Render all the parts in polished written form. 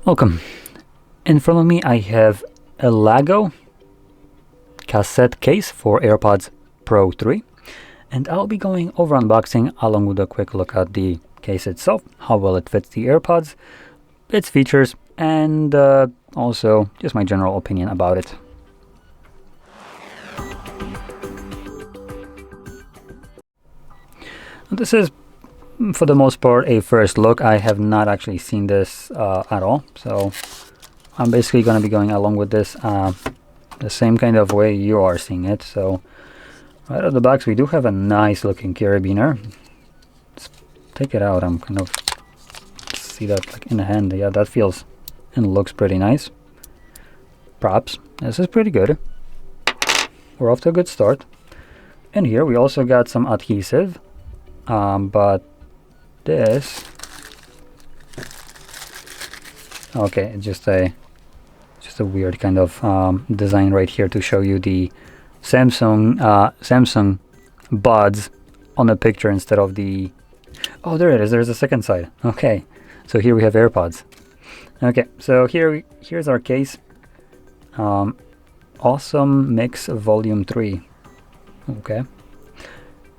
Welcome. In front of me I have a elago Cassette case for AirPods Pro 3, and I'll be going over unboxing along with a quick look at the case itself, how well it fits the AirPods, its features, and also just my general opinion about it. This is, for the most part, a first look. I have not actually seen this at all, so I'm basically going to be going along with this the same kind of way you are seeing it. So right out of the box we do have a nice looking carabiner. Let's take it out. I'm kind of see that like in the hand. Yeah, that feels and looks pretty nice. Props. This is pretty good. We're off to a good start. And here we also got some adhesive, but this, okay, it's just a weird kind of design right here to show you the Samsung buds on the picture instead of the, oh, there it is, there's a second side. Okay, so here we have AirPods. Okay, so here's our case. Awesome Mix Volume 3. Okay,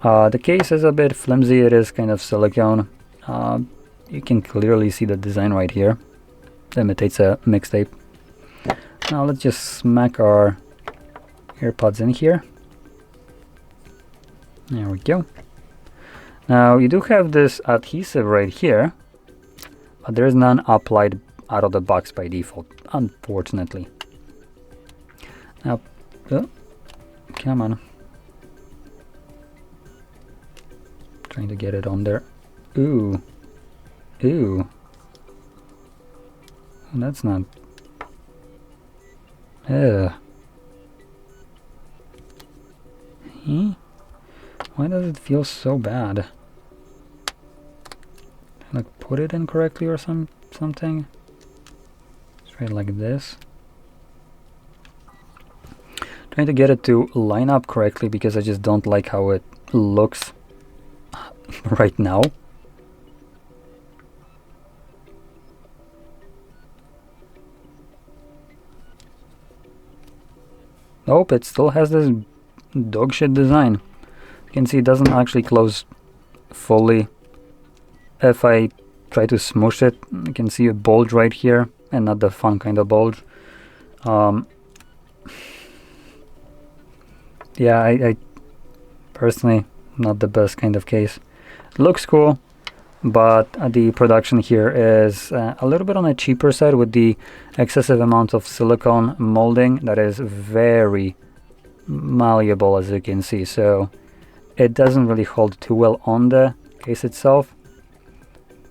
the case is a bit flimsy. It is kind of silicone. You can clearly see the design right here. It imitates a mixtape. Now let's just smack our AirPods in here. There we go. Now you do have this adhesive right here, but there's none applied out of the box by default, unfortunately. Now, oh, come on. Trying to get it on there. Ooh. Ooh. That's not... Ugh. Why does it feel so bad? Like put it in correctly or something? Straight like this. Trying to get it to line up correctly because I just don't like how it looks right now. Nope, it still has this dog shit design. You can see it doesn't actually close fully. If I try to smoosh it, you can see a bulge right here, and not the fun kind of bulge. Yeah, I personally, not the best kind of case. It looks cool, but the production here is a little bit on the cheaper side with the excessive amount of silicone molding that is very malleable, as you can see. So it doesn't really hold too well on the case itself.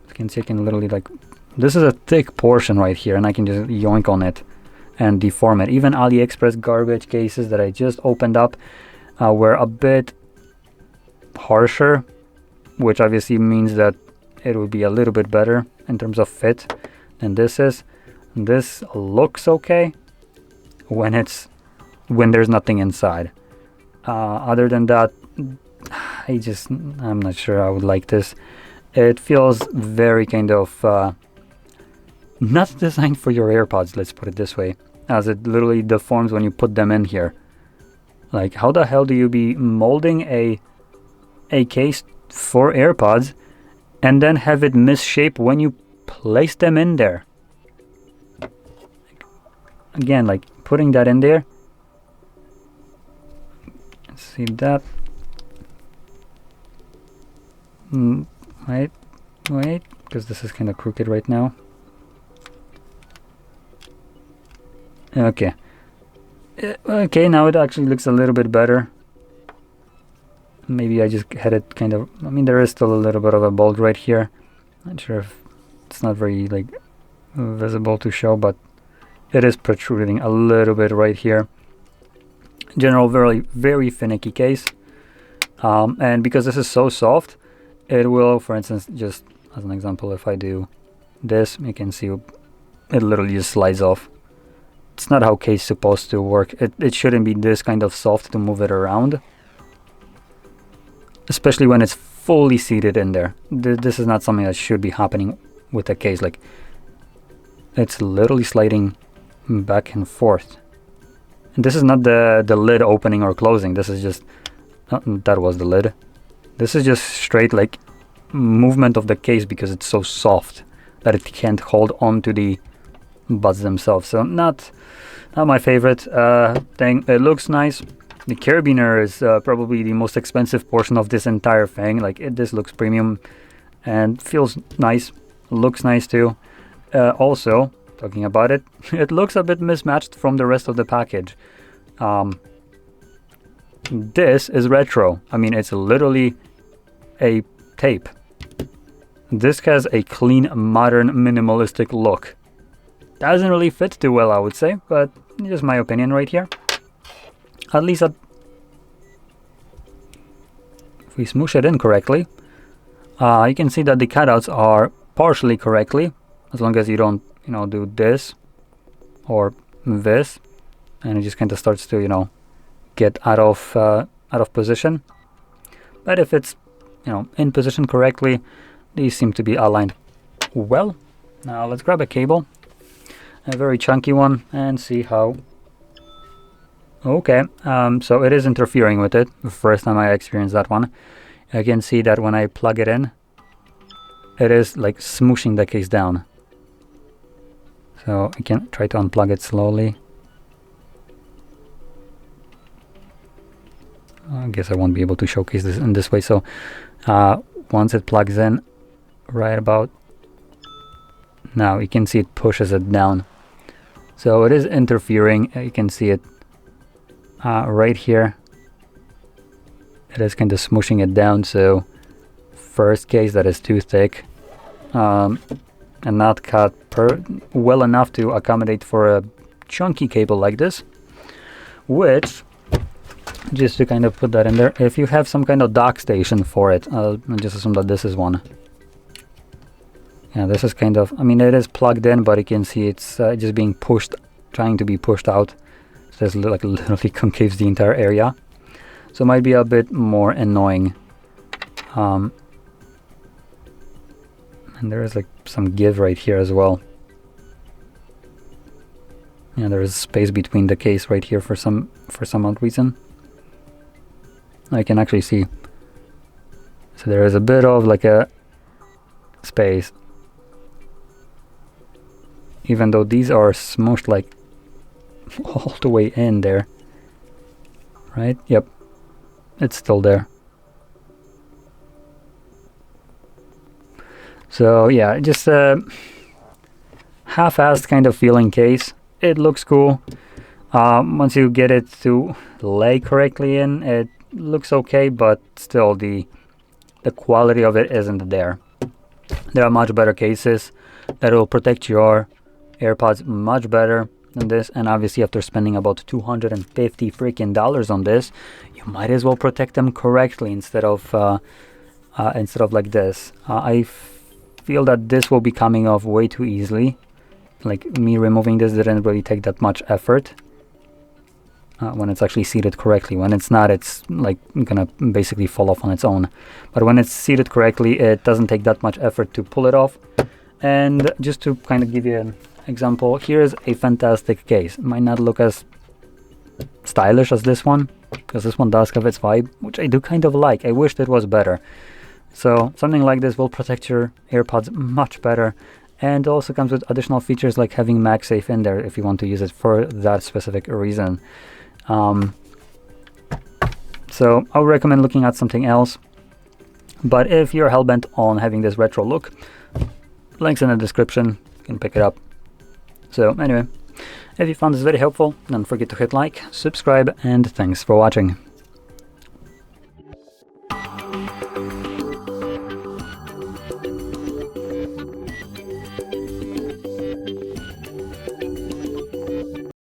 You can see I can literally, like, this is a thick portion right here, and I can just yoink on it and deform it. Even AliExpress garbage cases that I just opened up were a bit harsher, which obviously means that it would be a little bit better in terms of fit than this is. This looks okay when there's nothing inside. Other than that, I'm not sure I would like this. It feels very kind of not designed for your AirPods, let's put it this way, as it literally deforms when you put them in here. Like, how the hell do you be molding a case for AirPods and then have it misshape when you place them in there? Again, like putting that in there. See that? Wait, because this is kind of crooked right now. Okay. Okay, now it actually looks a little bit better. Maybe I just had it kind of, I mean, there is still a little bit of a bulge right here. Not sure if it's not very like visible to show, but it is protruding a little bit right here. In general, very finicky case. And because this is so soft, it will, for instance, just as an example, if I do this, you can see it literally just slides off. It's not how case is supposed to work. It shouldn't be this kind of soft to move it around, especially when it's fully seated in there. This is not something that should be happening with a case. Like, it's literally sliding back and forth. And this is not the lid opening or closing. This is just, that was the lid. This is just straight like movement of the case because it's so soft that it can't hold on to the buds themselves. So not my favorite thing. It looks nice. The carabiner is probably the most expensive portion of this entire thing. Like this looks premium and feels nice. Looks nice too. Also, talking about it, it looks a bit mismatched from the rest of the package. This is retro. I mean, it's literally a tape. This has a clean, modern, minimalistic look. Doesn't really fit too well, I would say, but just my opinion right here. At least if we smoosh it in correctly, you can see that the cutouts are partially correctly, as long as you don't, do this or this, and it just kind of starts to, get out of position. But if it's, in position correctly, these seem to be aligned well. Now let's grab a cable, a very chunky one, and see how. Okay, so it is interfering with it. The first time I experienced that one. I can see that when I plug it in, it is like smooshing the case down. So I can try to unplug it slowly. I guess I won't be able to showcase this in this way. So once it plugs in, right about now, you can see it pushes it down. So it is interfering. You can see it right here. It is kind of smooshing it down. So first case that is too thick and not cut well enough to accommodate for a chunky cable like this, which, just to kind of put that in there, if you have some kind of dock station for it, I'll just assume that this is one. Yeah, this is kind of, I mean, it is plugged in, but you can see it's just being pushed, trying to be pushed out. So it's like literally concaves the entire area. So it might be a bit more annoying. And there is like some give right here as well. Yeah, there is space between the case right here for some odd reason. I can actually see. So there is a bit of like a space. Even though these are smooshed like all the way in there. Right? Yep. It's still there. So yeah, just a half-assed kind of feeling case. It looks cool. Once you get it to lay correctly in, it looks okay, but still the quality of it isn't there. There are much better cases that will protect your AirPods much better than this, and obviously after spending about $250 freaking dollars on this, you might as well protect them correctly instead of like this. I feel that this will be coming off way too easily. Like me removing this didn't really take that much effort. When it's actually seated correctly. When it's not, it's like gonna basically fall off on its own. But when it's seated correctly, it doesn't take that much effort to pull it off. And just to kind of give you an example, here's a fantastic case. It might not look as stylish as this one, because this one does have its vibe, which I do kind of like. I wished it was better. So something like this will protect your AirPods much better, and also comes with additional features like having MagSafe in there if you want to use it for that specific reason. So I would recommend looking at something else. But if you're hellbent on having this retro look, links in the description, you can pick it up. So anyway, if you found this very helpful, don't forget to hit like, subscribe, and thanks for watching.